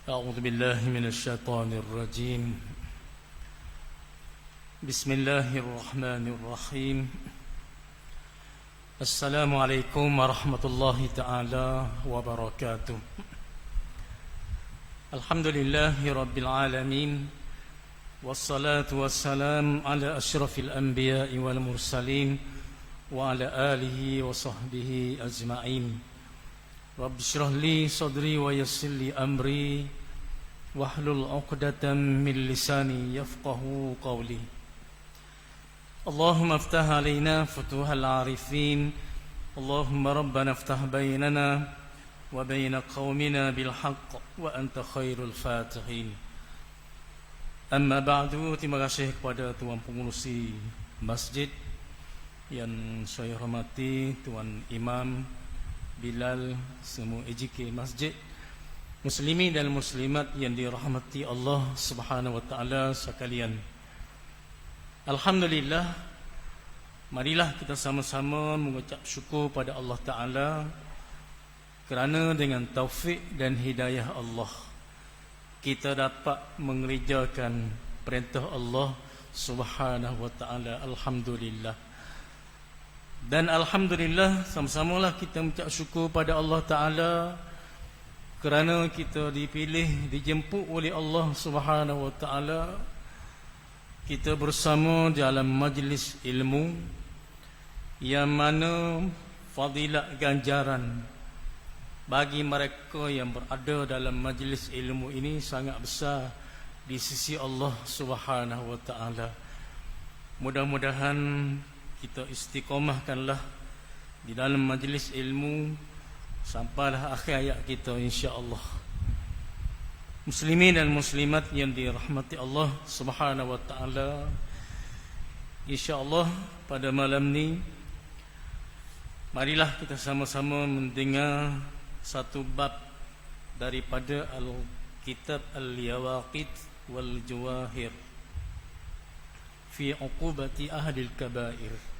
أعوذ بالله من الشيطان الرجيم. بسم الله الرحمن الرحيم. السلام عليكم ورحمة الله تعالى وبركاته. الحمد لله رب العالمين، والصلاة والسلام على أشرف الأنبياء والمرسلين وعلى آله وصحبه أجمعين. رب اشرح لي صدري ويسر لي أمري واحلل عقدة من لساني يفقهوا قولي. اللهم افتح علينا فتوح العارفين. اللهم ربنا افتح بيننا وبين قومنا بالحق وأنت خير الفاتحين. Amma ba'du, terima kasih kepada Tuan Pengurusi Masjid yang saya hormati, Tuan Imam Bilal, semua EJK Masjid, muslimin dan muslimat yang dirahmati Allah Subhanahu wa taala sekalian. Alhamdulillah, marilah kita sama-sama mengucap syukur pada Allah Taala kerana dengan taufik dan hidayah Allah kita dapat mengerjakan perintah Allah Subhanahu wa taala. Alhamdulillah. Dan alhamdulillah, sama-samalah kita mengucap syukur pada Allah Taala kerana kita dipilih, dijemput oleh Allah Subhanahu wa taala. Kita bersama dalam majlis ilmu yang mana fadilat ganjaran bagi mereka yang berada dalam majlis ilmu ini sangat besar di sisi Allah Subhanahu wa taala. Mudah-mudahan kita istiqamahkanlah di dalam majlis ilmu sampailah akhir hayat kita, insya-Allah. Muslimin dan muslimat yang dirahmati Allah Subhanahu wa taala, insya-Allah pada malam ni marilah kita sama-sama mendengar satu bab daripada Al-Kitab Al-Yawaqit wal Jawahir fi uqubati ahli al-kaba'ir.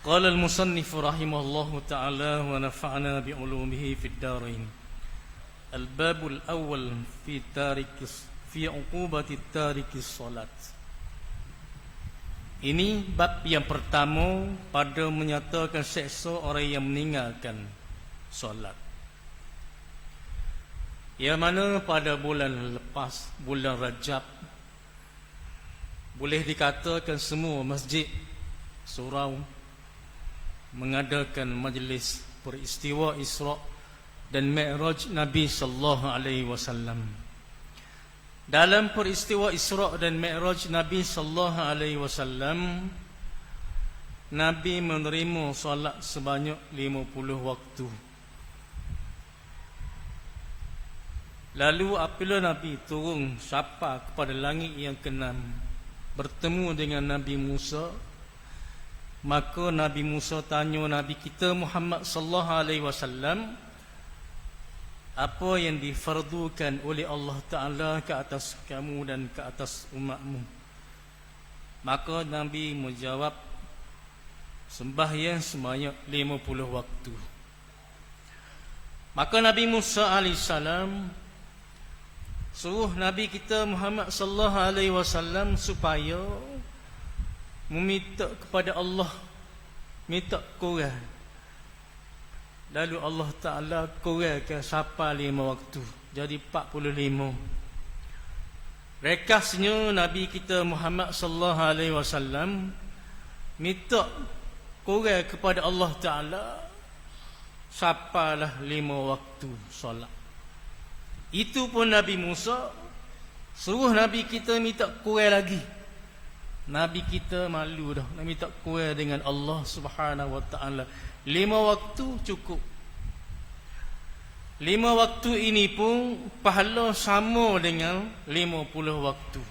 Qala al-musannif rahimahullahu ta'ala wa nafa'na bi'ulumihi fid darain. Al-bab al-awwal fi uqubati tarikis salat. Ini bab yang pertama pada menyatakan seksa orang yang meninggalkan solat. Yang mana pada bulan lepas, bulan Rajab, boleh dikatakan semua masjid surau mengadakan majlis peristiwa Isra' dan Mi'raj Nabi sallallahu alaihi wasallam. Dalam peristiwa Isra' dan Mi'raj Nabi sallallahu alaihi wasallam, Nabi menerima solat sebanyak 50 waktu. Lalu apabila Nabi turun sapa kepada langit yang keenam, bertemu dengan Nabi Musa, maka Nabi Musa tanya Nabi kita Muhammad sallallahu alaihi wasallam, apa yang difardukan oleh Allah Ta'ala ke atas kamu dan ke atas umatmu? Maka Nabi menjawab, sembahyang sebanyak 50 waktu. Maka Nabi Musa alaihissalam suruh Nabi kita Muhammad sallallahu alaihi wasallam supaya meminta kepada Allah, minta kurang. Lalu Allah Ta'ala kurangkan sampai 5 waktu, jadi 45. Rekasnya Nabi kita Muhammad sallallahu alaihi wasallam minta kurang kepada Allah Ta'ala sampailah 5 waktu solat. Itu pun Nabi Musa suruh Nabi kita minta kurang lagi. Nabi kita malu dah nak minta kurang dengan Allah Subhanahu wa taala. 5 waktu cukup. 5 waktu ini pun pahala sama dengan 50 waktu.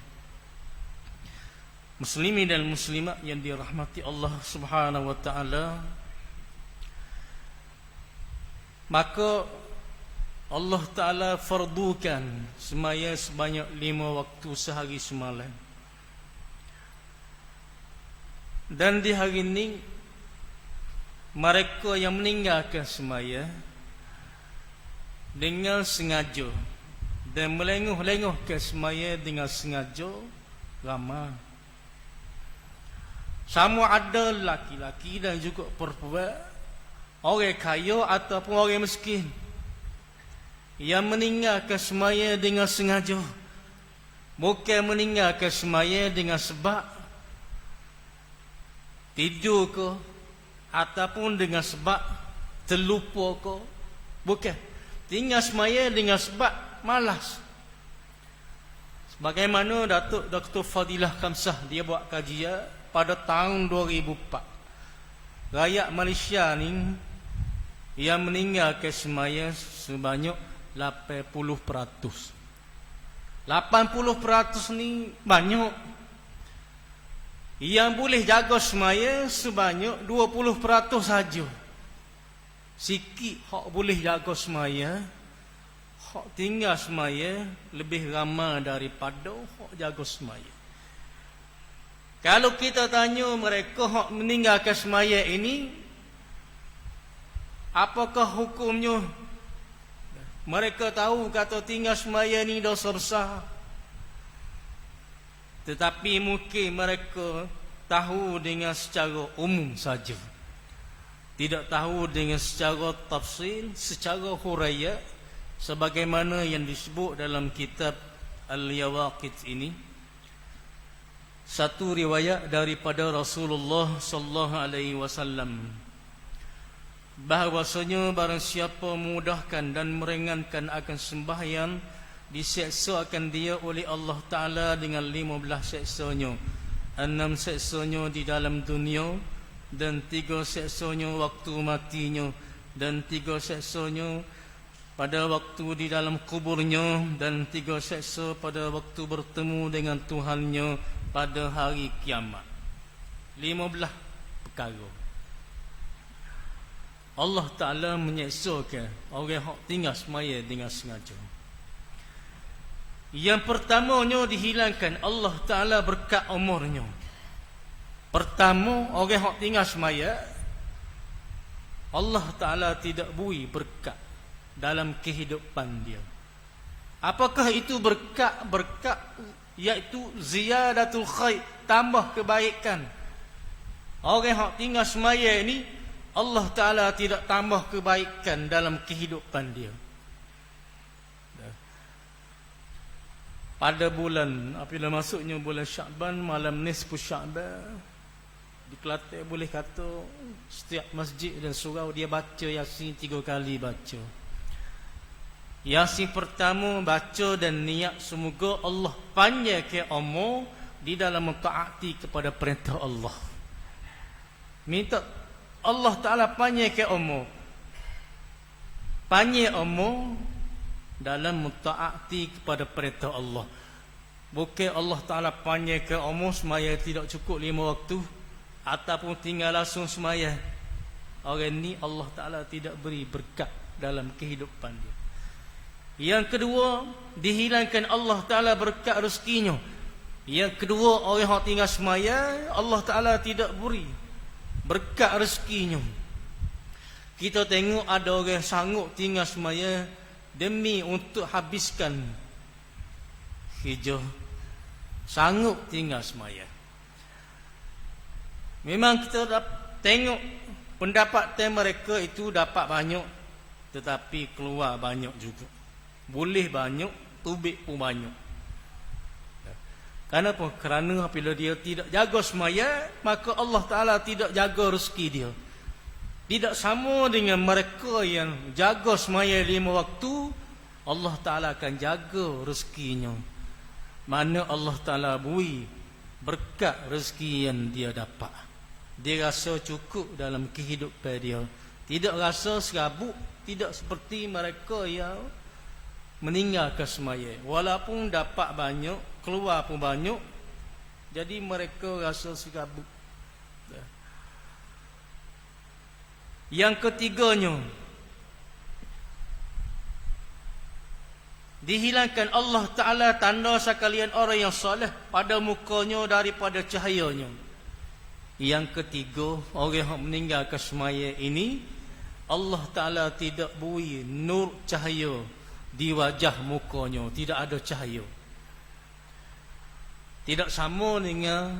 Muslimin dan muslimat yang dirahmati Allah Subhanahu wa taala, maka Allah Ta'ala fardukan semaya sebanyak 5 waktu sehari semalam. Dan di hari ini mereka yang meninggalkan semaya dengan sengaja dan melenguh-lenguh ke semaya dengan sengaja ramai. Sama ada laki-laki dan juga perempuan, orang kaya ataupun orang miskin, yang meninggalkan semaya dengan sengaja, bukan meninggalkan semaya dengan sebab tidur ke ataupun dengan sebab terlupa ke, bukan. Tinggal semaya dengan sebab malas. Sebagaimana Datuk Dr. Fadilah Kamsah dia buat kajian pada tahun 2004. Rakyat Malaysia ni yang meninggalkan semaya sebanyak 80%. 80% ni banyak. Yang boleh jaga semaya sebanyak 20% saja. Sikit hak boleh jaga semaya, hak tinggal semaya lebih ramai daripada hak jaga semaya. Kalau kita tanya mereka hak meninggalkan semaya ini, apakah hukumnya? Mereka tahu kata tinggal semaya ni dosa besar. Tetapi mungkin mereka tahu dengan secara umum saja. Tidak tahu dengan secara tafsil, secara huraiya, sebagaimana yang disebut dalam kitab Al-Yawaqit ini. Satu riwayat daripada Rasulullah sallallahu alaihi wasallam, bahawasanya barang siapa memudahkan dan meringankan akan sembahyang, diseksa akan dia oleh Allah Ta'ala dengan 15 seksanya. 6 seksanya di dalam dunia, dan 3 seksanya waktu matinya, dan 3 seksanya pada waktu di dalam kuburnya, dan 3 seksa pada waktu bertemu dengan Tuhannya pada hari kiamat. 15 perkara Allah Ta'ala menyeksakan orang yang tinggal semaya dengan sengaja. Yang pertamanya dihilangkan Allah Ta'ala berkat umurnya. Pertama, orang yang tinggal semaya, Allah Ta'ala tidak beri berkat dalam kehidupan dia. Apakah itu berkat? Berkat iaitu ziyadatul khair, tambah kebaikan. Orang yang tinggal semaya ini, Allah Ta'ala tidak tambah kebaikan dalam kehidupan dia. Pada bulan, apabila masuknya bulan Sya'ban, malam nisfu Sya'ban, di Kelantan boleh kata setiap masjid dan surau dia baca Yasin 3 kali baca. Yasin pertama baca dan niat semoga Allah panjangkan umur di dalam mentaati kepada perintah Allah. Minta Allah Ta'ala panjangkan umur, panjang umur dalam mentaati kepada perintah Allah. Bukan Allah Ta'ala panjangkan umur semaya tidak cukup 5 waktu, ataupun tinggal langsung semaya. Orang ni Allah Ta'ala tidak beri berkat dalam kehidupan dia. Yang kedua, dihilangkan Allah Ta'ala berkat rezekinya. Yang kedua, orang yang tinggal semaya, Allah Ta'ala tidak beri berkat rezekinya. Kita tengok ada orang sanggup tinggal semaya demi untuk habiskan hijau, sanggup tinggal semaya. Memang kita tengok pendapatan mereka itu dapat banyak, tetapi keluar banyak juga. Boleh banyak, tubik pun banyak. Kenapa? Kerana apabila dia tidak jaga semaya, maka Allah Ta'ala tidak jaga rezeki dia. Tidak sama dengan mereka yang jaga semaya 5 waktu, Allah Ta'ala akan jaga rezekinya. Mana Allah Ta'ala beri berkat rezeki yang dia dapat. Dia rasa cukup dalam kehidupan dia. Tidak rasa serabut. Tidak seperti mereka yang meninggalkan semaya. Walaupun dapat banyak, keluar pun banyak, jadi mereka rasa serabut. Yang ketiganya, dihilangkan Allah Ta'ala tanda sekalian orang yang soleh pada mukanya daripada cahayanya. Yang ketiga, orang yang meninggalkan semaya ini Allah Ta'ala tidak beri nur cahaya di wajah mukanya, tidak ada cahaya. Tidak sama dengan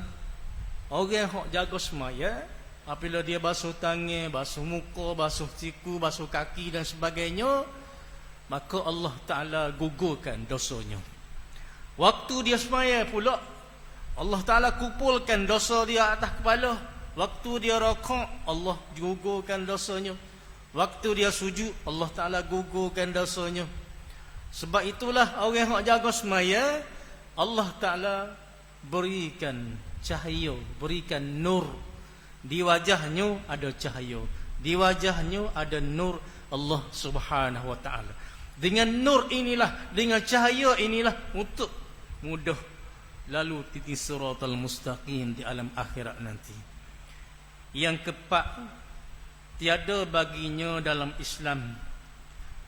orang yang jaga semaya, apabila dia basuh tangan, basuh muka, basuh siku, basuh kaki dan sebagainya, maka Allah Ta'ala gugurkan dosanya. Waktu dia semaya pula, Allah Ta'ala kumpulkan dosa dia atas kepala. Waktu dia rakaat, Allah gugurkan dosanya. Waktu dia sujud, Allah Ta'ala gugurkan dosanya. Sebab itulah orang yang jaga semaya, Allah Ta'ala berikan cahaya, berikan nur. Di wajahnya ada cahaya, di wajahnya ada nur Allah Subhanahu wa Ta'ala. Dengan nur inilah, dengan cahaya inilah, untuk mudah lalu titik siratal mustaqim di alam akhirat nanti. Yang keempat, tiada baginya dalam Islam,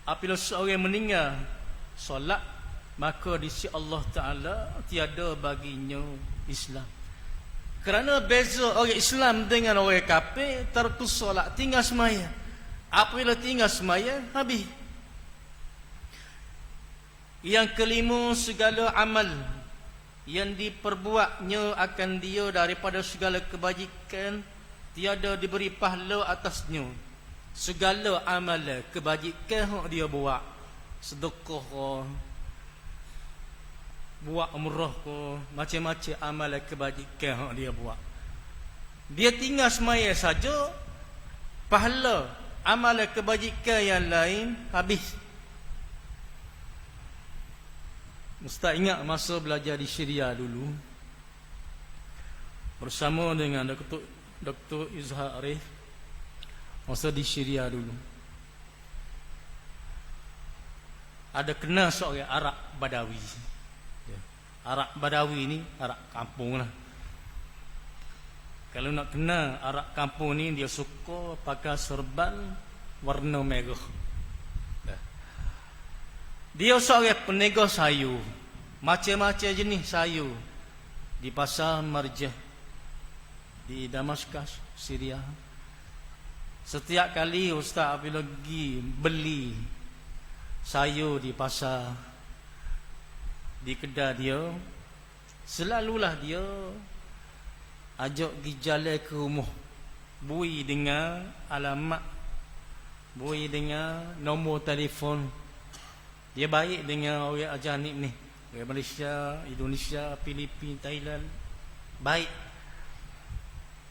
apabila seorang meninggal solat, maka di sisi Allah Ta'ala tiada baginya Islam. Kerana beza orang Islam dengan orang kafir, terkus solat, tinggal semaya. Apabila tinggal semaya, habis. Yang kelima, segala amal yang diperbuatnya akan dia daripada segala kebajikan, tiada diberi pahala atasnya. Segala amal kebajikan dia buat, sedekah, buat umrah ke, macam-macam amal kebajikan dia buat, dia tinggal semaya saja, pahala amal kebajikan yang lain habis. Ustaz ingat masa belajar di Syria dulu, bersama dengan Dr. Izhar Arif, masa di Syria dulu, ada kenal seorang Arab Badawi. Arab Badawi ni Arab kampung lah. Kalau nak kenal Arab kampung ni, dia suka pakai serban warna merah. Dia seorang peniaga sayur, macam-macam jenis sayur, di pasar Marjah di Damaskus, Syria. Setiap kali ustaz apabila pergi beli sayur di pasar, di kedai dia, selalulah dia ajak pergi jalan ke rumah, bui dengan alamat, bui dengan nombor telefon. Dia baik dengan orang ajanib ni, orang Malaysia, Indonesia, Filipina, Thailand, baik.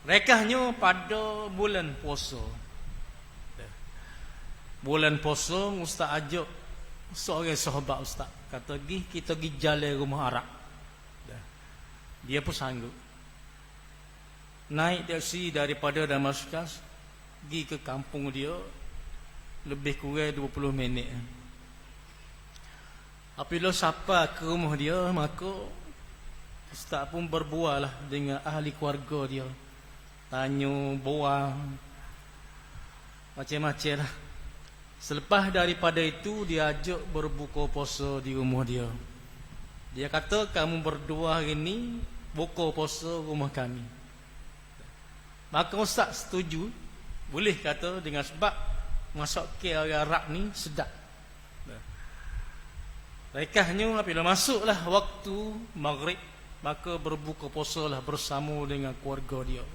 Rekahnya pada bulan puasa. Bulan puasa, ustaz ajak seorang sahabat ustaz, kata kita pergi jalan rumah Arab. Dia pun sanggup. Naik taksi daripada Damaskus pergi ke kampung dia, lebih kurang 20 minit. Apabila sampai ke rumah dia, maka ustaz pun berbual lah dengan ahli keluarga dia, tanya, buang, macam-macam lah. Selepas daripada itu, dia ajak berbuka puasa di rumah dia. Dia kata, kamu berdua hari ni buka puasa rumah kami. Maka ustaz setuju, boleh kata, dengan sebab masak ke orang Arab ni sedap. Rekahnya apabila masuklah waktu maghrib, maka berbuka puasalah bersama dengan keluarga dia.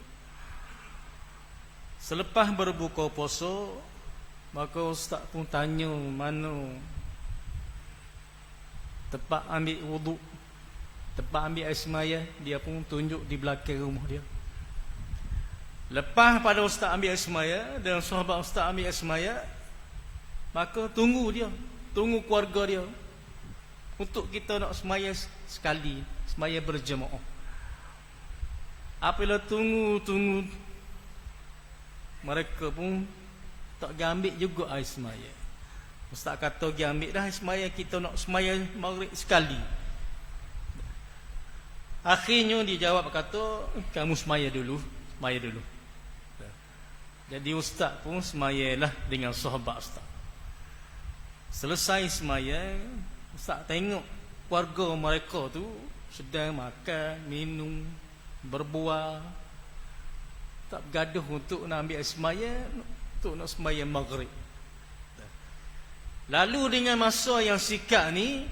Selepas berbuka puasa, maka ustaz pun tanya mana tempat ambil wuduk, tempat ambil air semaya. Dia pun tunjuk di belakang rumah dia. Lepas pada ustaz ambil air semaya dan sahabat ustaz ambil air semaya, maka tunggu dia, tunggu keluarga dia, untuk kita nak semaya sekali, semaya berjemaah. Apabila tunggu, mereka pun tak ambil juga air semaya. Ustaz kata pergi ambil dah air semaya, kita nak semaya maghrib sekali. Akhirnya dia jawab, kata kamu semaya dulu, semaya dulu. Jadi ustaz pun semayalah dengan sahabat ustaz. Selesai semaya, ustaz tengok keluarga mereka tu sedang makan, minum, berbual, tak bergaduh untuk nak ambil air semaya. untuk nak sembahyang maghrib. Lalu dengan masa yang sikat ni,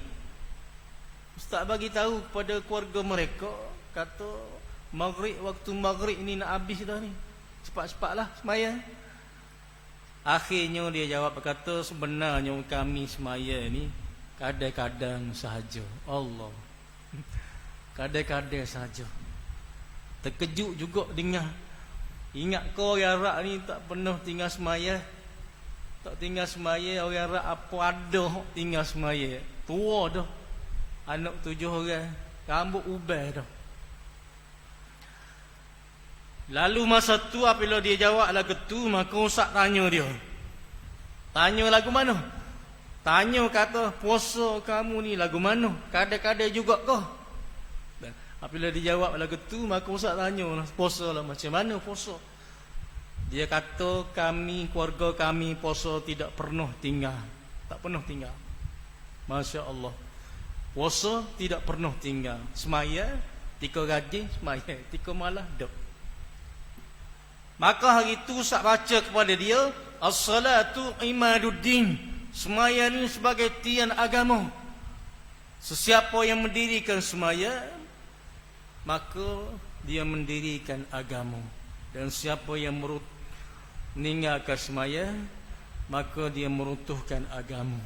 ustaz bagi tahu kepada keluarga mereka, kata waktu maghrib ni nak habis dah ni, cepat-cepatlah sembahyang. Akhirnya dia jawab, kata sebenarnya kami sembahyang ni kadang-kadang sahaja. Allah, kadang-kadang sahaja. Terkejut juga dengar. Ingat kau orang Arab ni tak pernah tinggal sembahyang. Tak tinggal sembahyang. Orang Arab apa ada tinggal sembahyang. Tua dah, anak 7 orang, rambut ubah dah. Lalu masa tu apabila dia jawab lagu tu, maka ustaz tanya dia. Tanya lagu mana? Tanya kata, puasa kamu ni lagu mana? Kadang-kadang juga kau? Apabila dia jawab lagu tu, maka ustaz tanya lah, puasa lah macam mana puasa? Dia kata, keluarga kami puasa tidak pernah tinggal. Tak pernah tinggal. Masya Allah. Puasa tidak pernah tinggal. Semaya, 3 rajin, semaya, 3 malah, dok. Maka hari itu ustaz baca kepada dia, as-salatu imaduddin. Semaya ni sebagai tiang agama. Sesiapa yang mendirikan semaya, maka dia mendirikan agama. Dan siapa yang meninggalkan semaya, maka dia meruntuhkan agama.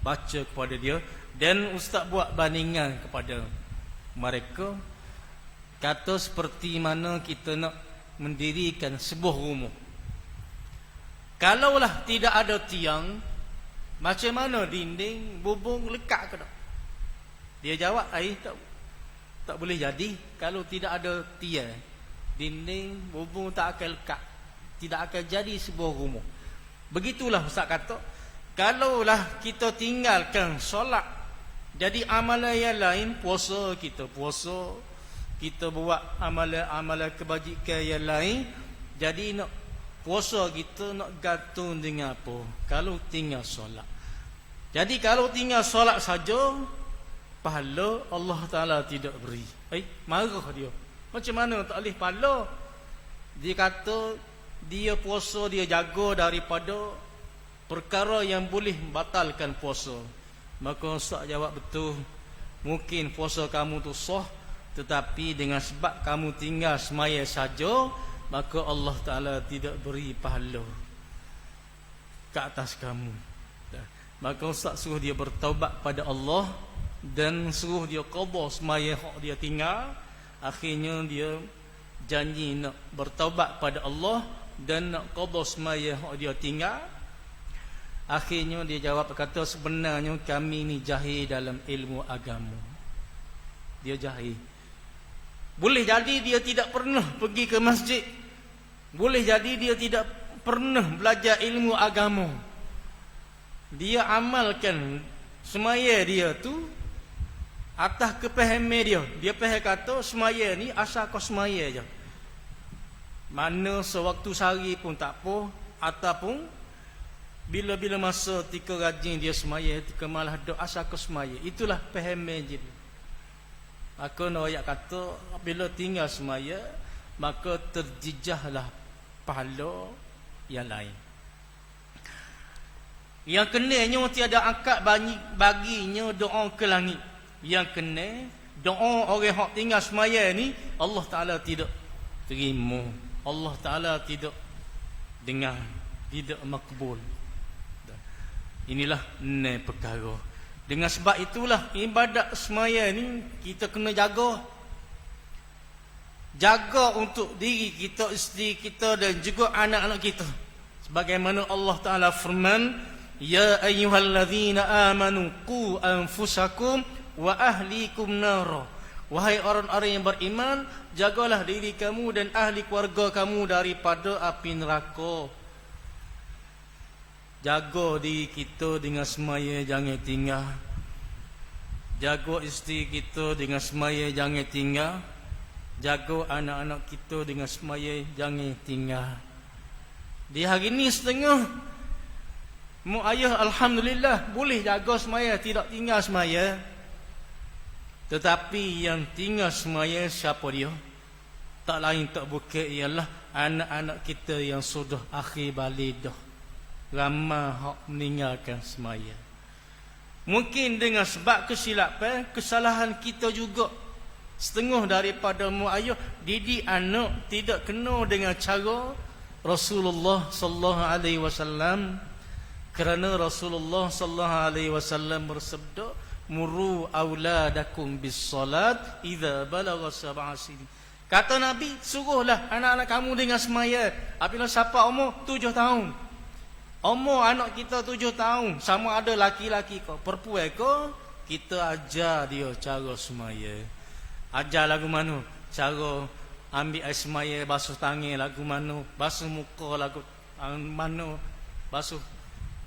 Baca kepada dia. Dan ustaz buat bandingan kepada mereka, kata seperti mana kita nak mendirikan sebuah rumah. Kalaulah tidak ada tiang, macam mana dinding bubung lekat ke tak? Dia jawab, tak boleh jadi. Kalau tidak ada tiang, dinding bubung tak akan lekat, tidak akan jadi sebuah rumah. Begitulah ustaz kata, kalaulah kita tinggalkan solat, jadi amalan yang lain, puasa, kita buat amalan kebajikan yang lain, jadi nak puasa kita nak gantung dengan apa? Kalau tinggal solat. Jadi kalau tinggal solat saja, pahala Allah Ta'ala tidak beri. Marah dia. Macam mana tak boleh pahala? Dia kata dia puasa, dia jaga daripada perkara yang boleh membatalkan puasa. Maka ustaz jawab, betul, mungkin puasa kamu tu sah, tetapi dengan sebab kamu tinggal semaya saja, maka Allah Ta'ala tidak beri pahala ke atas kamu. Maka ustaz suruh dia bertaubat pada Allah, dan suruh dia qada semaya hak dia tinggal. Akhirnya dia janji nak bertaubat pada Allah dan nak qada semaya hak dia tinggal. Akhirnya dia jawab, kata sebenarnya kami ni jahil dalam ilmu agama. Dia jahil. Boleh jadi dia tidak pernah pergi ke masjid. Boleh jadi dia tidak pernah belajar ilmu agama. Dia amalkan semaya dia tu atas kepahaman dia. Dia faham kata semaya ni asal kau semaya je. Mana sewaktu sehari pun tak apa, ataupun bila-bila masa 3 rajin dia semaya, 3 malah dok asal kau semaya. Itulah pahaman je. Maka ayat kata bila tinggal semaya, maka terjejahlah pahala yang lain. Yang kenanya tiada akad baginya doa ke langit. Yang kena doa orang hak tinggal semaya ni, Allah Ta'ala tidak terima, Allah Ta'ala tidak dengar, tidak makbul. Inilah perkara. Dengan sebab itulah ibadat semaya ni kita kena jaga. Jaga untuk diri kita, isteri kita dan juga anak-anak kita. Sebagaimana Allah Ta'ala firman, ya ayyuhallazina amanu qu anfusakum wa ahlikum nara. Wahai orang-orang yang beriman, jagalah diri kamu dan ahli keluarga kamu daripada api neraka. Jaga diri kita dengan semaya jangan tinggal. Jaga isteri kita dengan semaya jangan tinggal. Jaga anak-anak kita dengan semaya jangan tinggal. Di hari ni setengah mak ayah alhamdulillah boleh jaga semaya, tidak tinggal semaya. Tetapi yang tinggal semaya siapa dia? Tak lain tak bukan ialah anak-anak kita yang sudah akhir balik dah. Ramai hak meninggalkan semaya. Mungkin dengan sebab kesilapan, kesalahan kita juga. Setengah daripada mak ayah didik anak tidak kena dengan cara Rasulullah sallallahu alaihi wasallam. Kerana Rasulullah sallallahu alaihi wasallam bersabda, "Muru auladakum bis salat idza balagha sab'a sinin." Kata Nabi, suruhlah anak-anak kamu dengan semaya apabila siapa umur 7 tahun. Umur anak kita 7 tahun, sama ada laki-laki ke perempuan ke, kita ajar dia cara semaya. Ajar lagu mana? Cara ambil air semaya, basuh tangan lagu mana, basuh muka lagu mana, basuh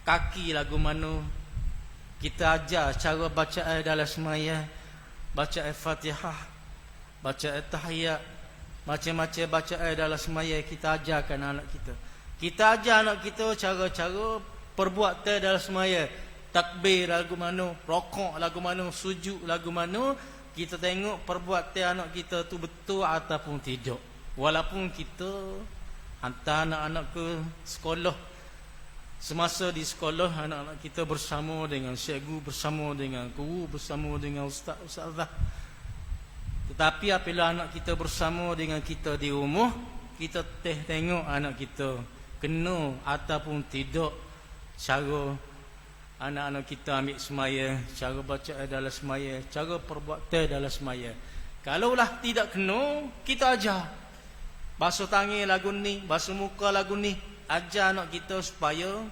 kaki lagu mana. Kita ajar cara baca air dalam semaya, baca air Fatihah, baca air tahiyat, macam-macam baca air dalam semaya kita ajarkan anak kita. Kita ajar anak kita cara-cara perbuatan dalam semaya. Takbir lagu mana, rokok lagu mana, sujud lagu mana. Kita tengok perbuatan anak kita tu betul ataupun tidak. Walaupun kita hantar anak-anak ke sekolah, semasa di sekolah anak-anak kita bersama dengan cikgu, bersama dengan guru, bersama dengan ustaz-ustazah. Tetapi apabila anak kita bersama dengan kita di rumah, kita tengok anak kita kena ataupun tidak cara anak-anak kita ambil semaya, cara baca dalam semaya, cara perbuatan dalam semaya. Kalaulah tidak kena, kita ajar. Basuh tangan lagu ni, basuh muka lagu ni, ajar anak kita supaya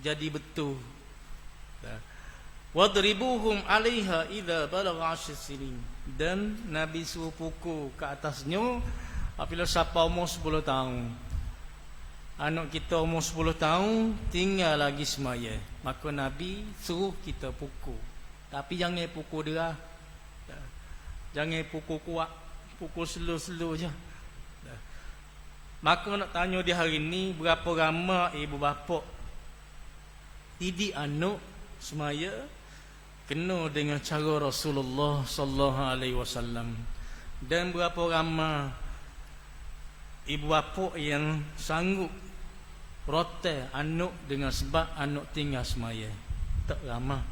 jadi betul. Wadribuhum 'alaiha idza balagha 10 sinin. Dan Nabi suruh pukul ke atasnya apabila siapa umur 10 tahun. Anak kita umur 10 tahun tinggal lagi semaya, maka Nabi suruh kita pukul. Tapi jangan pukul dia. Jangan pukul kuat, pukul slow-slow je. Maka nak tanya di hari ni, berapa ramai ibu bapa didik anak semaya kena dengan cara Rasulullah sallallahu alaihi wasallam, dan berapa ramai ibu bapa yang sanggup rotai anak dengan sebab anak tinggal semaya. Tak ramai.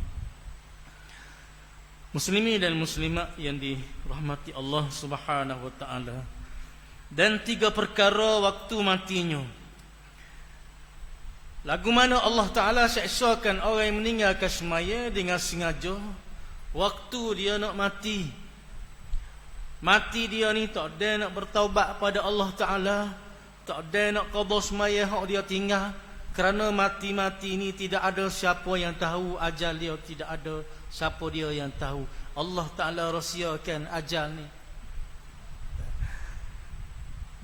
Muslimin dan muslimat yang dirahmati Allah Subhanahu wa taala. Dan 3 perkara waktu matinya. Lagu mana Allah Ta'ala seksakan orang yang meninggalkan semaya dengan sengaja, waktu dia nak mati. Mati dia ni tak ada nak bertaubat pada Allah Ta'ala, tak ada nak qada semaya hak dia tinggal. Kerana mati-mati ni tidak ada siapa yang tahu ajal dia, tidak ada siapa dia yang tahu. Allah Ta'ala rahsiakan ajal ni.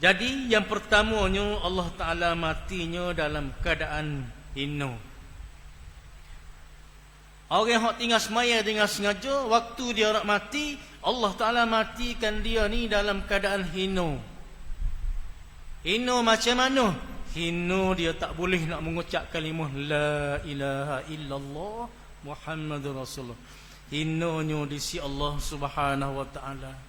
Jadi yang pertamanya Allah Ta'ala matinya dalam keadaan hina. Orang yang tinggal semaya dengan sengaja, waktu dia nak mati, Allah Ta'ala matikan dia ni dalam keadaan hina. Hina macam mana? Hina dia tak boleh nak mengucap kalimah La ilaha illallah Muhammadur Rasulullah. Hinanya di sisi Allah Subhanahu wa Ta'ala.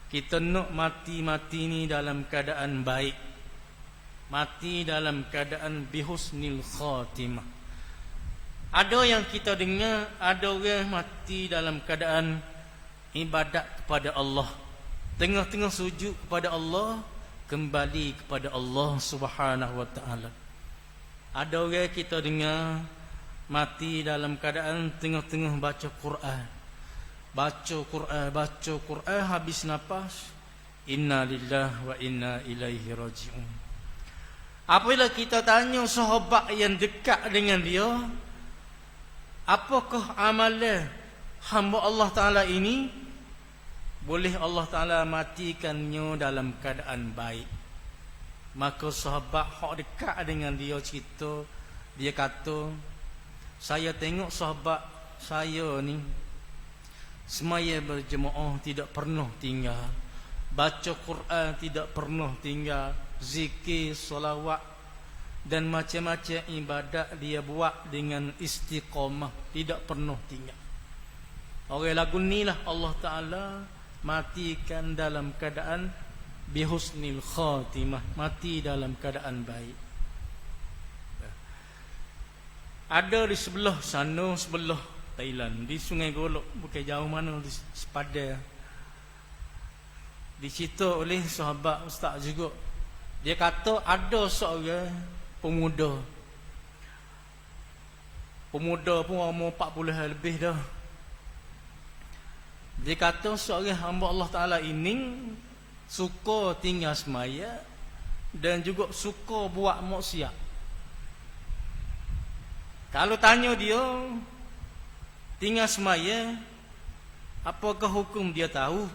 Kita nak mati-mati ni dalam keadaan baik, mati dalam keadaan bihusnil khatimah. Ada yang kita dengar, ada orang mati dalam keadaan ibadat kepada Allah, tengah-tengah sujud kepada Allah, kembali kepada Allah Subhanahu wa Ta'ala. Ada orang kita dengar mati dalam keadaan tengah-tengah baca Quran, baca Quran habis nafas, inna lillahi wa inna ilaihi raji'un. Apabila kita tanya sahabat yang dekat dengan dia, apakah amalan hamba Allah Ta'ala ini, boleh Allah Ta'ala matikannya dalam keadaan baik. Maka sahabat hak dekat dengan dia cerita, dia kata, saya tengok sahabat saya ni semaya berjemaah tidak pernah tinggal, baca Quran tidak pernah tinggal, zikir, solawat dan macam-macam ibadat dia buat dengan istiqamah, tidak pernah tinggal. Orang lagu ni lah Allah Ta'ala matikan dalam keadaan bihusnil khatimah, mati dalam keadaan baik. Ada di sebelah sana, sebelah Thailand, di Sungai Golok, bukan jauh mana, di sepadan. Dicerita oleh sahabat ustaz juga. Dia kata ada seorang pemuda pun umur 40 lebih dah. Dia kata seorang hamba Allah Ta'ala ini suka tinggal semaya dan juga suka buat maksiat. Kalau tanya dia tinggal semaya, apakah hukum, dia tahu.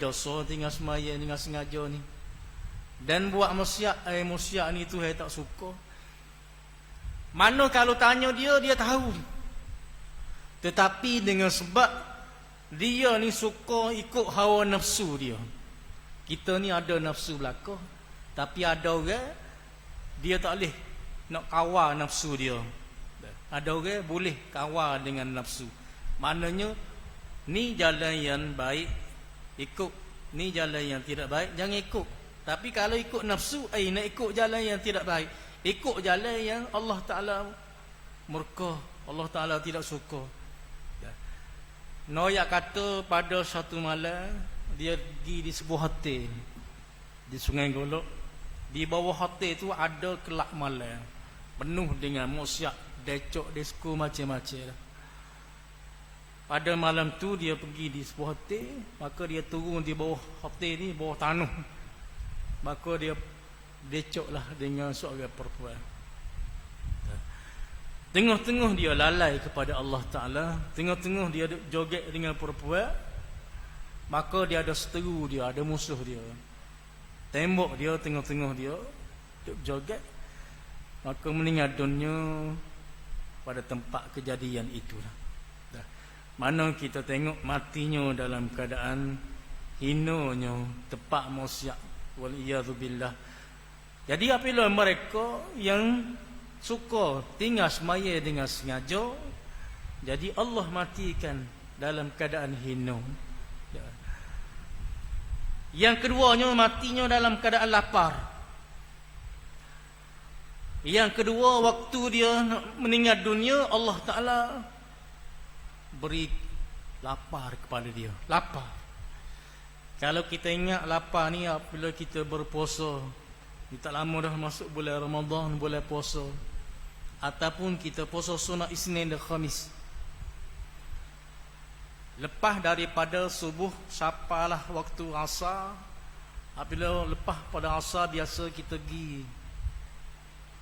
Dosa tinggal semaya dengan sengaja ni. Dan buat maksiat, maksiat ni tu tak suka. Mana kalau tanya dia tahu. Tetapi dengan sebab dia ni suka ikut hawa nafsu dia. Kita ni ada nafsu belaka, tapi ada orang dia tak boleh nak kawal nafsu dia. Ada orang boleh kawal dengan nafsu. Maknanya ni jalan yang baik, ikut. Ni jalan yang tidak baik, jangan ikut. Tapi kalau ikut nafsu, nak ikut jalan yang tidak baik, ikut jalan yang Allah Ta'ala murka, Allah Ta'ala tidak suka. Noyak kata pada satu malam dia pergi di sebuah hotel di Sungai Golok. Di bawah hotel tu ada kelab malam penuh dengan maksiat, decok, disko, macam-macam. Pada malam tu dia pergi di sebuah hotel, maka dia turun di bawah hotel ni, bawah tanah. Maka dia decoklah dengan seorang perempuan. Tengah-tengah dia lalai kepada Allah Ta'ala, tengah-tengah dia joget dengan perempuan, maka dia ada seteru dia, ada musuh dia. Tembok dia tengah-tengah dia joget, maka meninggal dunia pada tempat kejadian itulah. Mana kita tengok matinya dalam keadaan hinanya, tepat maksiat, wal iyadzu billah. Jadi apabila mereka yang suka tinggal semaya dengan sengaja, jadi Allah matikan dalam keadaan hina. Yang keduanya matinya dalam keadaan lapar. Yang kedua, waktu dia meninggal dunia, Allah Ta'ala beri lapar kepada dia. Lapar. Kalau kita ingat lapar ni apabila kita berpuasa, tak lama dah masuk bulan Ramadan, bulan puasa, ataupun kita puasa sunat Isnin dan Khamis. Lepas daripada subuh sampailah waktu asar. Apabila lepas pada asar, biasa kita pergi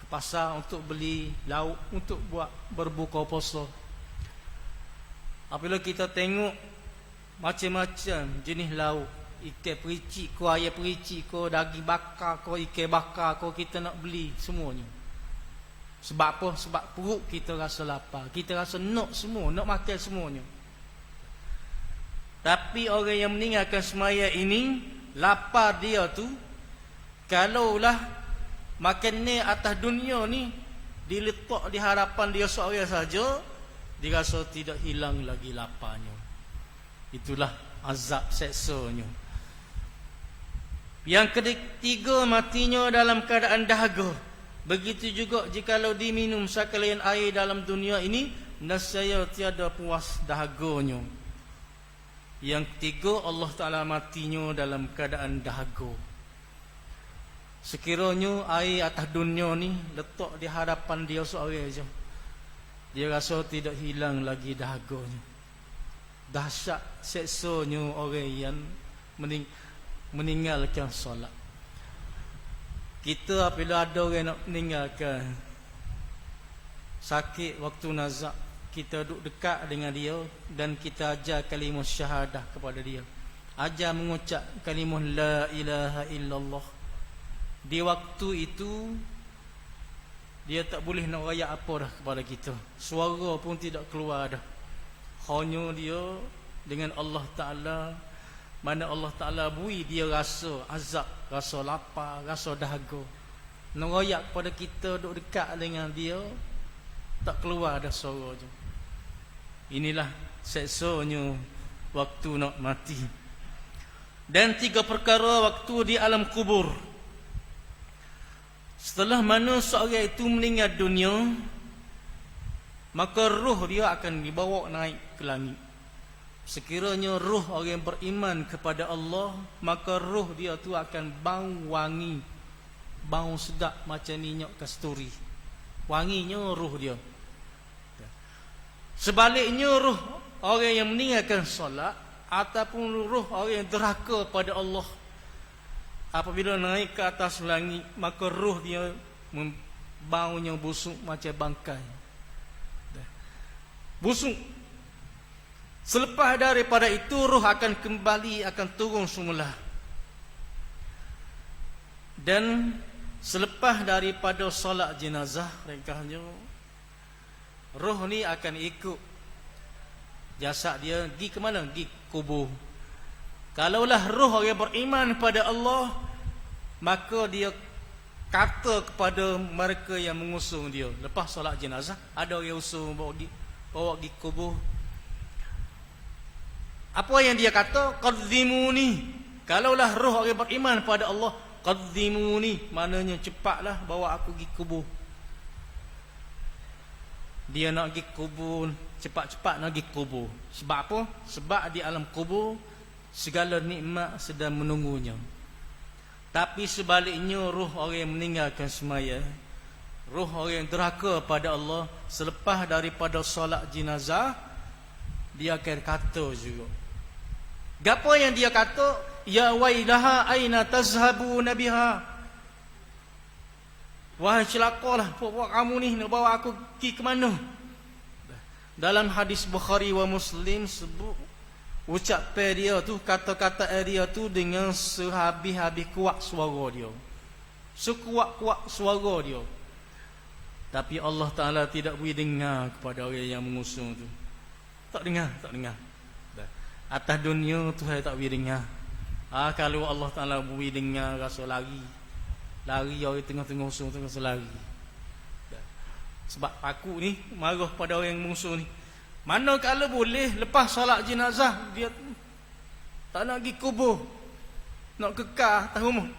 ke pasar untuk beli lauk untuk buat berbuka puasa. Apabila kita tengok macam-macam jenis lauk, ikan pericik ko, ayam pericik ko, daging bakar ko, ikan bakar ko, kita nak beli semuanya. Sebab apa? Sebab perut kita rasa lapar, kita rasa nak semua, nak makan semuanya. Tapi orang yang meninggalkan semaya ini, lapar dia tu, kalaulah makan ni atas dunia ni diletak di hadapan dia seorang saja, dia rasa tidak hilang lagi laparnya. Itulah azab seksanya. Yang ketiga, matinya dalam keadaan dahaga. Begitu juga jikalau diminum sekalian air dalam dunia ini, nescaya tiada puas dahaganya. Yang ketiga, Allah Ta'ala matinya dalam keadaan dahaga. Sekiranya air atas dunia ni letak di hadapan dia seorang saja, dia rasa tidak hilang lagi dahaganya. Dahsyat seksanya orang yang meninggalkan solat. Kita apabila ada orang nak meninggalkan sakit waktu nazak, kita duduk dekat dengan dia dan kita ajar kalimah syahadah kepada dia. Ajar mengucap kalimah la ilaha illallah. Di waktu itu dia tak boleh nak rayak apa dah kepada kita. Suara pun tidak keluar dah. Hanya dia dengan Allah Ta'ala. Mana Allah Ta'ala bui dia rasa azab, rasa lapar, rasa dahaga. Nak rayak kepada kita duduk dekat dengan dia, tak keluar dah suara je. Inilah seksanya waktu nak mati. Dan 3 perkara waktu di alam kubur. Setelah mana seorang itu meninggal dunia, maka roh dia akan dibawa naik ke langit. Sekiranya roh orang yang beriman kepada Allah, maka roh dia tu akan bau wangi, bau sedap macam minyak kasturi. Wanginya roh dia. Sebaliknya roh orang yang meninggalkan solat ataupun roh orang yang derhaka pada Allah, apabila naik ke atas langit, maka roh dia baunya busuk macam bangkai. Busuk. Selepas daripada itu roh akan kembali, akan turun semula. Dan selepas daripada solat jenazah, ringkasnya roh ni akan ikut jasad dia pergi ke mana? Pergi kubur. Kalaulah roh orang beriman pada Allah, maka dia kata kepada mereka yang mengusung dia. Lepas solat jenazah, ada orang usung bawa pergi kubur. Apa yang dia kata? Qadzimuni. Kalaulah roh orang beriman pada Allah, qadzimuni, maknanya cepatlah bawa aku pergi kubur. Dia nak pergi kubur, cepat-cepat nak pergi kubur. Sebab apa? Sebab di alam kubur segala nikmat sedang menunggunya. Tapi sebaliknya roh orang yang meninggalkan semaya, roh orang yang derhaka pada Allah, selepas daripada solat jenazah, dia akan kata juga. Gapo yang dia kata? Ya wailaha aina tazhabuna biha. Wahai celakalah puak-puak kamu ni, nak bawa aku pergi ke mana? Dalam hadis Bukhari wa Muslim sebut ucapan dia tu, kata-kata dia tu dengan sehabis-habis kuat suara dia. Sekuat-kuat suara dia. Tapi Allah Ta'ala tidak boleh dengar kepada orang yang mengusung tu. Tak dengar. Atas dunia tu saya tak boleh dengar. Kalau Allah Ta'ala boleh dengar, rasa lari orang tengah-tengah usung, tengah selari. Sebab aku ni marah pada orang yang mengusung ni. Manakala boleh lepas solat jenazah dia tak nak pergi kubur, nak kekal atas rumah.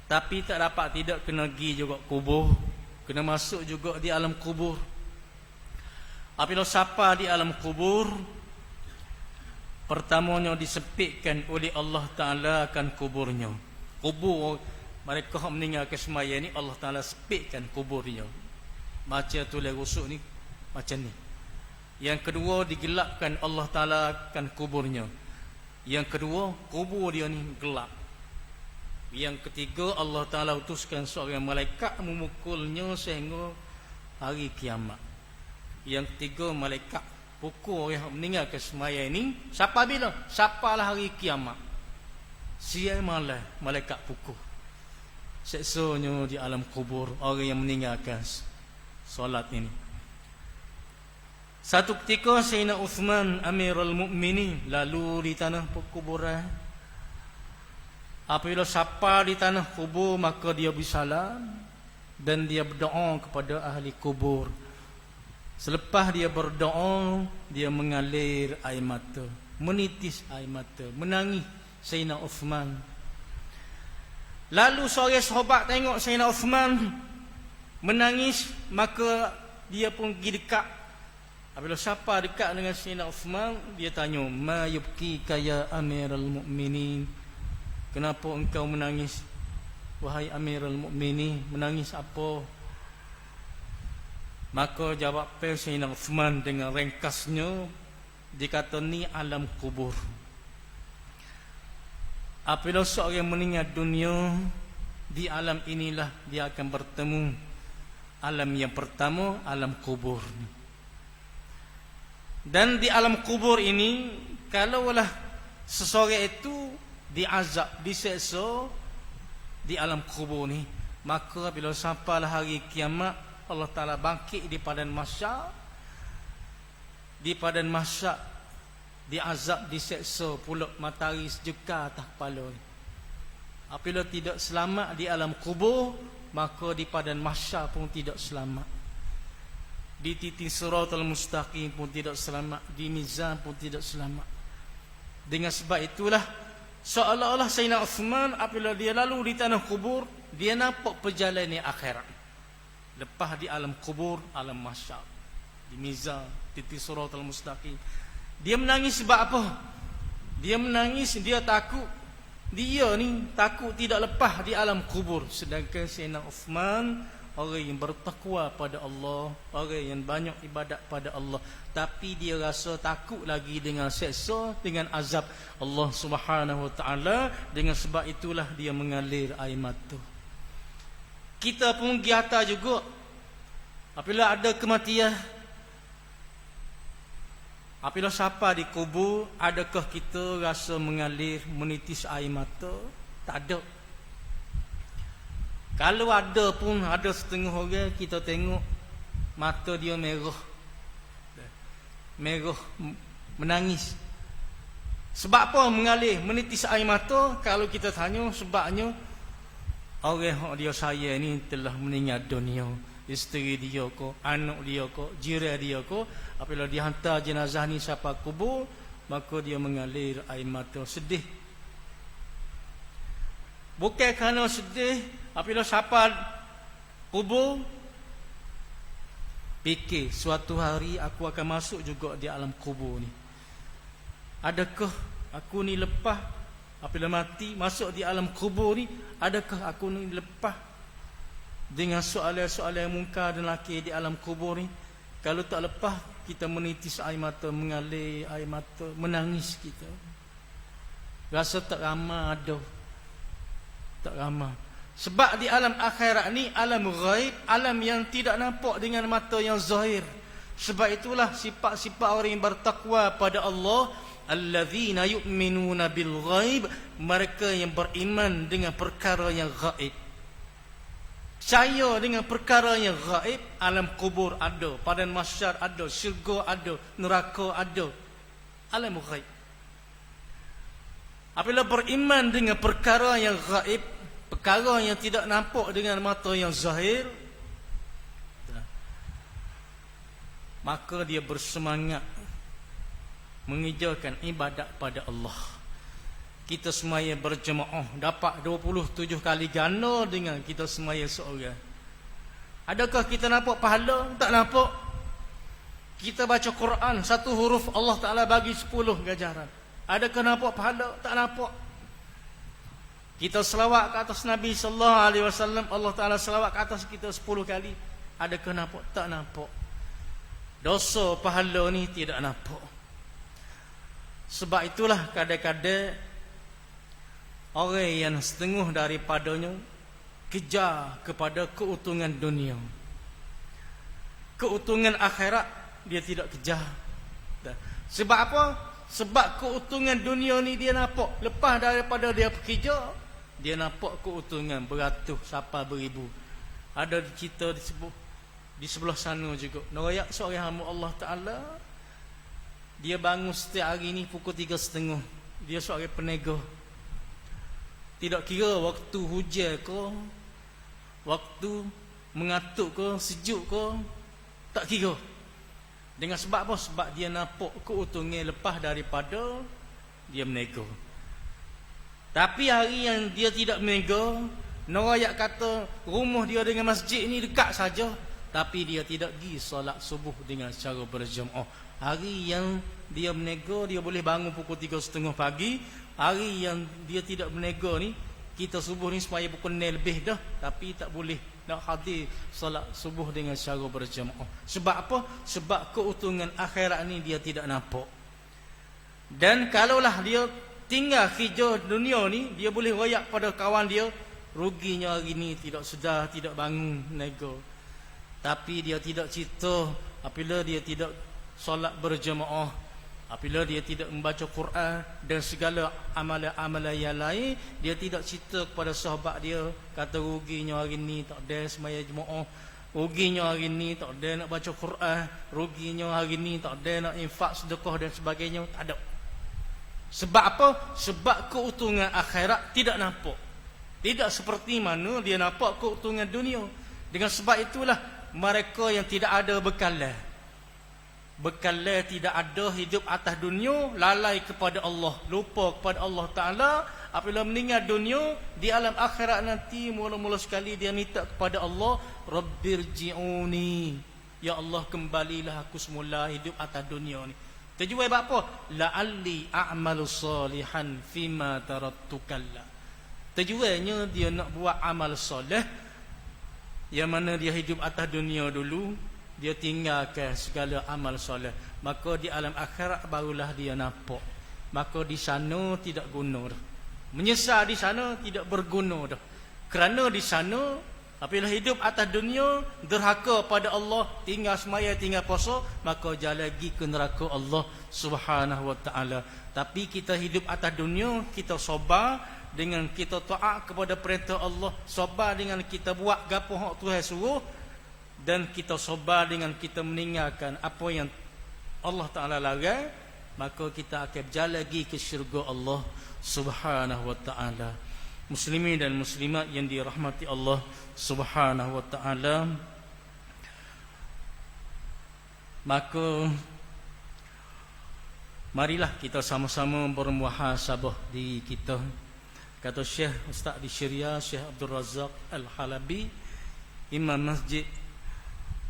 Tapi tak dapat tidak, kena pergi juga kubur, kena masuk juga di alam kubur. Apabila siapa di alam kubur, pertamanya disempitkan oleh Allah Ta'ala akan kuburnya. Kubur mereka meninggalkan semaya ni, Allah Ta'ala sempitkan kuburnya. Macam tulis rusuk ni, macam ni. Yang kedua, digelapkan Allah Ta'ala akan kuburnya. Yang kedua, kubur dia ni gelap. Yang ketiga, Allah Ta'ala utuskan seorang malaikat memukulnya sehingga hari kiamat. Yang ketiga, malaikat pukul yang meninggalkan semaya ini. Siapa bila? Siapalah hari kiamat. Siang malam malaikat pukul. Seksanya di alam kubur orang yang meninggalkan solat ini. Satu ketika Sayyidina Uthman Amirul Mukminin lalu di tanah perkuburan. Apabila siapa di tanah kubur, maka dia bersalam dan dia berdoa kepada ahli kubur. Selepas dia berdoa, dia mengalir air mata, menitis air mata, menangis Sayyidina Uthman. Lalu seorang sahabat tengok Sayyidina Uthman menangis, maka dia pun pergi dekat. Apabila siapa dekat dengan Sayyidina Uthman, dia tanya, "Ma yubkika ya Amirul Mukminin?" Kenapa engkau menangis, wahai Amirul Mukminin? Menangis apa? Maka jawab Sayyidina Uthman dengan ringkasnya, dikata ni alam kubur. Apabila seorang meninggal dunia, di alam inilah dia akan bertemu alam yang pertama, alam kubur. Dan di alam kubur ini, kalaulah seseorang itu diazab, diseksa di alam kubur ni, maka bila sampailah hari kiamat, Allah Ta'ala bangkit di padang mahsyar. Di padang mahsyar diazab, diseksa pula matahari sejeka atas kepala. Apabila tidak selamat di alam kubur, maka di padang mahsyar pun tidak selamat. di titik siratal mustaqim pun tidak selamat, di mizan pun tidak selamat. Dengan sebab itulah seolah-olah Sayyidina Uthman apabila dia lalu di tanah kubur, dia nampak perjalanan akhirat. Lepas di alam kubur, alam mahsyar, di mizan, titik siratal mustaqim. Dia menangis sebab apa? Dia menangis, dia takut. Dia ni takut tidak lepas di alam kubur. Sedangkan Sayyidina Uthman orang yang bertakwa pada Allah, orang yang banyak ibadat pada Allah, tapi dia rasa takut lagi dengan seksa, dengan azab Allah Subhanahu Wa Taala. Dengan sebab itulah dia mengalir air mata. Kita pun giata juga apabila ada kematian, apabila siapa dikubur, adakah kita rasa mengalir menitis air mata? Tak ada. Kalau ada pun, ada setengah orang kita tengok mata dia merah, menangis. Sebab apa mengalir menitis air mata? Kalau kita tanya sebabnya, orang yang dia sayang ni telah meninggal dunia. Isteri dia ko, anak dia ko, jiran dia ko, apabila dihantar jenazah ni siapa kubur, maka dia mengalir air mata sedih. Bukan kerana sedih, apabila siapa kubur, fikir suatu hari aku akan masuk juga di alam kubur ni. Adakah aku ni lepas apabila mati masuk di alam kubur ni, adakah aku ni lepas dengan soalan-soalan mungkar dan nakir di alam kubur ni? Kalau tak lepas, kita menitis air mata, mengalir air mata, menangis kita. Rasa tak ramah ada. Tak ramah. Sebab di alam akhirat ni alam ghaib, alam yang tidak nampak dengan mata yang zahir. Sebab itulah sifat-sifat orang yang bertakwa pada Allah, allazina yu'minuna bil ghaib, mereka yang beriman dengan perkara yang ghaib. Percaya dengan perkara yang gaib. Alam kubur ada, padang mahsyar ada, syurga ada, neraka ada. Alam gaib. Apabila beriman dengan perkara yang gaib, perkara yang tidak nampak dengan mata yang zahir, maka dia bersemangat mengerjakan ibadat pada Allah. Kita semaya berjemaah dapat 27 kali ganda dengan kita semaya seorang. Adakah kita nampak pahala? Tak nampak. Kita baca Quran, satu huruf Allah Ta'ala bagi 10 ganjaran. Adakah nampak pahala? Tak nampak. Kita selawat ke atas Nabi sallallahu alaihi wasallam, Allah Ta'ala selawat ke atas kita 10 kali. Adakah nampak? Tak nampak. Dosa pahala ni tidak nampak. Sebab itulah kadang-kadang orang yang setengah daripadanya kejar kepada keuntungan dunia. Keuntungan akhirat dia tidak kejar. Sebab apa? Sebab keuntungan dunia ni dia nampak. Lepas daripada dia bekerja, dia nampak keuntungan beratus sampai beribu. Ada cerita di sebelah sana juga. Narayak seorang hamba Allah Ta'ala, dia bangun setiap hari ni pukul 3.30. Dia seorang peniaga. Tidak kira waktu hujan ke, waktu mengatuk ke, sejuk ke, tak kira. Dengan sebab apa? Sebab dia nampak keuntungan lepas daripada dia menego. Tapi hari yang dia tidak menego, narayak kata rumah dia dengan masjid ni dekat saja, tapi dia tidak pergi solat subuh dengan cara berjemaah. Hari yang dia menego, dia boleh bangun pukul 3.30 pagi. Hari yang dia tidak menego ni, kita subuh ni supaya pukul 9 lebih dah, tapi tak boleh nak hadir solat subuh dengan cara berjemaah. Sebab apa? Sebab keuntungan akhirat ni dia tidak nampak. Dan kalaulah dia tinggal kerja dunia ni, dia boleh royak pada kawan dia, ruginya hari ni tidak sedar, tidak bangun nego. Tapi dia tidak cerita apabila dia tidak solat berjemaah, apabila dia tidak membaca Quran dan segala amalan-amalan yang lain, dia tidak cerita kepada sahabat dia, kata ruginya hari ni tak ada semaya jemaah, ruginya hari ni tak ada nak baca Quran, ruginya hari ni tak ada nak infak sedekah dan sebagainya. Tak ada. Sebab apa? Sebab keuntungan akhirat tidak nampak. Tidak seperti mana dia nampak keuntungan dunia. Dengan sebab itulah mereka yang tidak ada bekalan. Bekalan tidak ada, hidup atas dunia, lalai kepada Allah, lupa kepada Allah Ta'ala. Apabila meninggal dunia, di alam akhirat nanti mula-mula sekali dia minta kepada Allah, Rabbirji'uni, ya Allah kembalilah aku semula hidup atas dunia ni. Tujuan apa? La'alli a'malu salihan fima tarattu kalla. Tujuannya dia nak buat amal soleh, yang mana dia hidup atas dunia dulu, dia tinggalkan segala amal soleh. Maka di alam akhirat barulah dia nampak. Maka di sana tidak guna dah. Menyesal di sana tidak berguna dah. Kerana di sana apabila hidup atas dunia derhaka pada Allah, tinggal semaya, tinggal puasa, maka jalan lagi ke neraka Allah Subhanahu wa taala. Tapi kita hidup atas dunia, kita sabar dengan kita taat kepada perintah Allah, sabar dengan kita buat gapo hak Tuhan suruh, dan kita sabar dengan kita meninggalkan apa yang Allah Ta'ala larang, maka kita akan berjalan lagi ke syurga Allah Subhanahu wa ta'ala. Muslimin dan muslimat yang dirahmati Allah Subhanahu wa ta'ala, maka marilah kita sama-sama bermuhasabah diri kita. Kata Syekh Ustaz di Syria, Syekh Abdul Razak Al-Halabi, Imam Masjid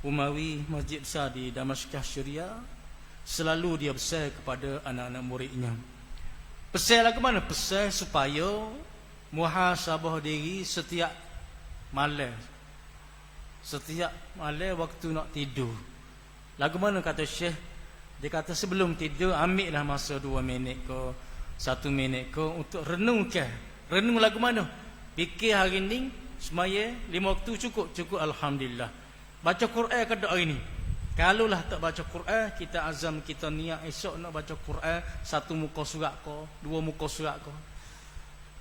Umawi, Masjid besar di Damaskus, Syria, selalu dia pesan kepada anak-anak muridnya. Pesan lagu mana? Pesan supaya muhasabah diri setiap malam. Setiap malam waktu nak tidur. Lagu mana kata Syekh? Dia kata sebelum tidur ambillah masa 2 minit ke 1 minit ke untuk renungkan. Renung lagu mana? Fikir hari ni semaya 5 waktu cukup? Cukup, alhamdulillah. Baca Quran ke tak hari ni? Kalaulah tak baca Quran, kita azam, kita niat esok nak baca Quran 1 muka surat ke 2 muka surat ke.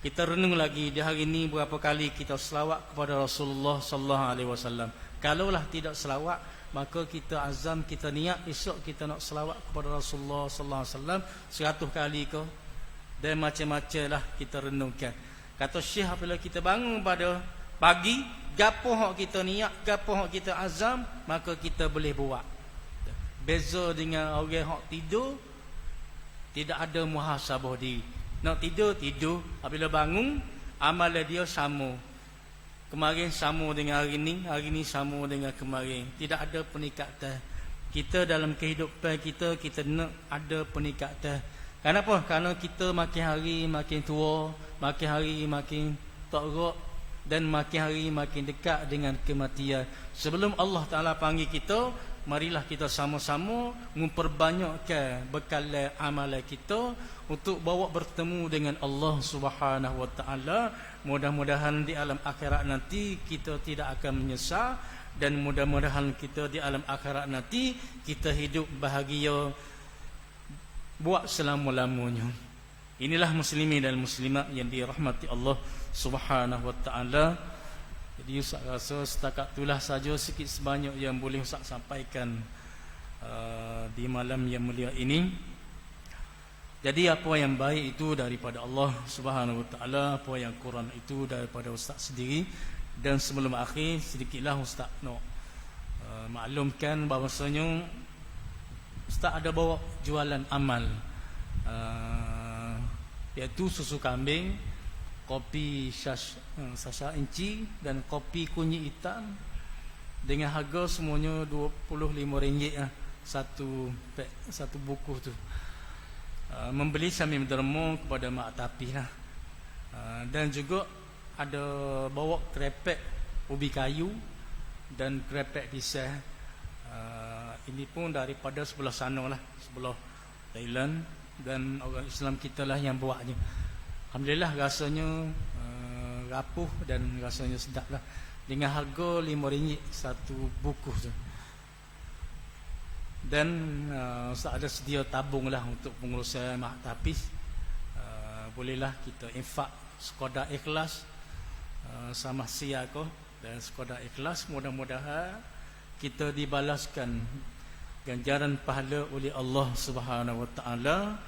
Kita renung lagi di hari ni berapa kali kita selawat kepada Rasulullah sallallahu alaihi wasallam. Kalaulah tidak selawat, maka kita azam, kita niat esok kita nak selawat kepada Rasulullah sallallahu alaihi wasallam 100 kali ke, dan macam-macam lah kita renungkan. Kata Syekh, apabila kita bangun pada pagi, gapo hak kita niat, gapo hak kita azam, maka kita boleh buat. Beza dengan orang hak tidur, tidak ada muhasabah diri. Nak tidur, tidur. Apabila bangun, amalan dia sama. Kemarin sama dengan hari ni sama dengan kemarin. Tidak ada peningkatan. Kita dalam kehidupan kita, kita nak ada peningkatan. Kenapa? Kerana kita makin hari makin tua, makin hari makin teruk, dan makin hari makin dekat dengan kematian. Sebelum Allah Ta'ala panggil kita, marilah kita sama-sama memperbanyakkan bekalan amalan kita untuk bawa bertemu dengan Allah Subhanahu wa ta'ala. Mudah-mudahan di alam akhirat nanti kita tidak akan menyesal, dan mudah-mudahan kita di alam akhirat nanti kita hidup bahagia buat selama-lamanya. Inilah muslimin dan muslimat yang dirahmati Allah Subhanahu wa ta'ala. Jadi Ustaz rasa setakat itulah saja sikit sebanyak yang boleh Ustaz sampaikan di malam yang mulia ini. Jadi apa yang baik itu daripada Allah Subhanahu wa ta'ala, apa yang kurang itu daripada Ustaz sendiri. Dan sebelum akhir, sedikitlah Ustaz nak maklumkan bahawasanya Ustaz ada bawa jualan amal, iaitu susu kambing, kopi sasa inci, dan kopi kunyit hitam, dengan harga semuanya RM25 lah, satu buku tu. Membeli sambil menderma kepada mak tapih lah. Dan juga ada bawa krepek ubi kayu dan krepek pisang. Ini pun daripada sebelah sana lah, sebelah Thailand, dan orang Islam kita lah yang buatnya. Alhamdulillah rasanya rapuh dan rasanya sedap lah, dengan harga RM5 satu buku tu. Dan Ustaz ada sedia tabung lah untuk pengurusan mak tapis. Bolehlah kita infak sekadar ikhlas, sama siako, dan sekadar ikhlas. Mudah-mudahan kita dibalaskan ganjaran pahala oleh Allah Subhanahu wa ta'ala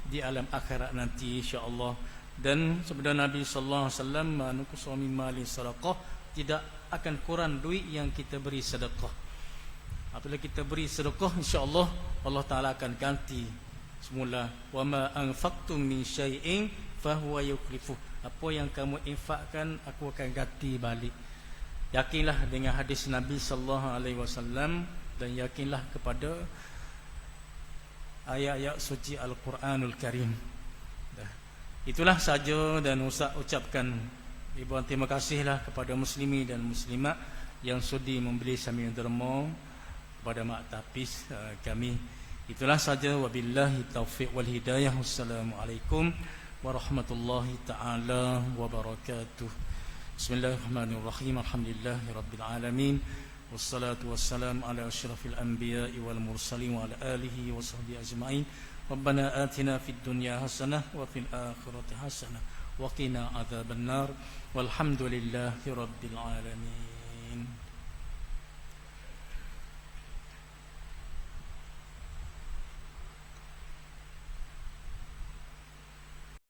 di alam akhirat nanti, insya-Allah. Dan sabda Nabi sallallahu alaihi wasallam, "Man nuqsa min mali sadaqah," tidak akan kurang duit yang kita beri sedekah. Apabila kita beri sedekah, insya-Allah Allah Taala akan ganti semula. Wa ma anfaqtum min syai'in fahuwa yukhlifuh. Apa yang kamu infakkan, aku akan ganti balik. Yakinlah dengan hadis Nabi sallallahu alaihi wasallam dan yakinlah kepada ayat-ayat suci Al-Quranul Karim. Itulah saja, dan Ustaz ucapkan ribuan terima kasihlah kepada muslimin dan muslimat yang sudi membeli Samin Derma kepada mak tapis kami. Itulah saja, wabillahi taufiq wal hidayah. Wassalamualaikum warahmatullahi taala wabarakatuh. Bismillahirrahmanirrahim. Alhamdulillahi rabbil alamin. Wassalatu wassalamu ala asyrafil anbiya'i wal mursalin wa ala alihi wa sahbihi ajma'in. Rabbana atina fid dunya hasanah wa fil akhirati hasanah wa qina adzabannar. Walhamdulillahi rabbil alamin.